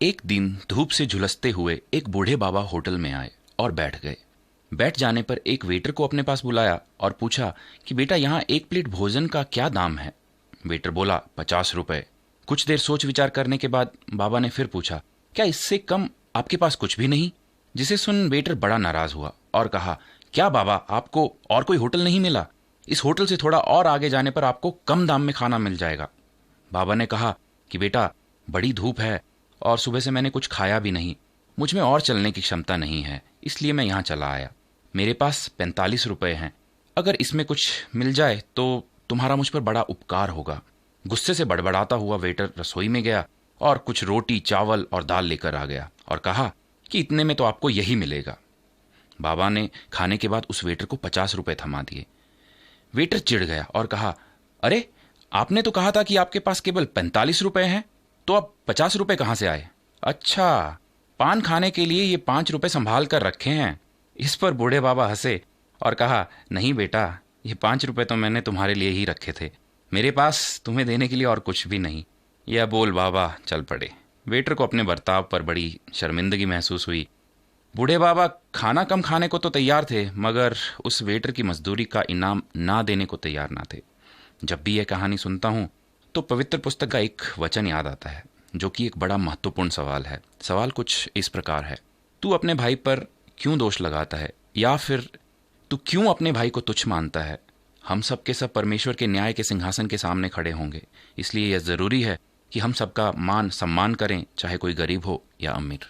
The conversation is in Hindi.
एक दिन धूप से झुलसते हुए एक बूढ़े बाबा होटल में आए और बैठ गए। बैठ जाने पर एक वेटर को अपने पास बुलाया और पूछा कि बेटा, यहाँ एक प्लेट भोजन का क्या दाम है। वेटर बोला 50 रुपए। कुछ देर सोच विचार करने के बाद बाबा ने फिर पूछा, क्या इससे कम आपके पास कुछ भी नहीं? जिसे सुन वेटर बड़ा नाराज हुआ और कहा, क्या बाबा, आपको और कोई होटल नहीं मिला? इस होटल से थोड़ा और आगे जाने पर आपको कम दाम में खाना मिल जाएगा। बाबा ने कहा कि बेटा, बड़ी धूप है और सुबह से मैंने कुछ खाया भी नहीं, मुझ में और चलने की क्षमता नहीं है, इसलिए मैं यहाँ चला आया। मेरे पास 45 रुपए हैं, अगर इसमें कुछ मिल जाए तो तुम्हारा मुझ पर बड़ा उपकार होगा। गुस्से से बड़बड़ाता हुआ वेटर रसोई में गया और कुछ रोटी, चावल और दाल लेकर आ गया और कहा कि इतने में तो आपको यही मिलेगा। बाबा ने खाने के बाद उस वेटर को 50 रुपए थमा दिए। वेटर चिढ़ गया और कहा, अरे, आपने तो कहा था कि आपके पास केवल 45 रुपए हैं, तो अब 50 रुपए कहाँ से आए? अच्छा, पान खाने के लिए ये 5 रुपए संभाल कर रखे हैं। इस पर बूढ़े बाबा हंसे और कहा, नहीं बेटा, ये 5 रुपए तो मैंने तुम्हारे लिए ही रखे थे, मेरे पास तुम्हें देने के लिए और कुछ भी नहीं। यह बोल बाबा चल पड़े। वेटर को अपने बर्ताव पर बड़ी शर्मिंदगी महसूस हुई। बूढ़े बाबा खाना कम खाने को तो तैयार थे, मगर उस वेटर की मजदूरी का इनाम ना देने को तैयार ना थे। जब भी यह कहानी सुनता हूँ तो पवित्र पुस्तक का एक वचन याद आता है, जो कि एक बड़ा महत्वपूर्ण सवाल है। सवाल कुछ इस प्रकार है, तू अपने भाई पर क्यों दोष लगाता है, या फिर तू क्यों अपने भाई को तुच्छ मानता है? हम सब के सब परमेश्वर के न्याय के सिंहासन के सामने खड़े होंगे, इसलिए यह जरूरी है कि हम सबका मान सम्मान करें, चाहे कोई गरीब हो या अमीर।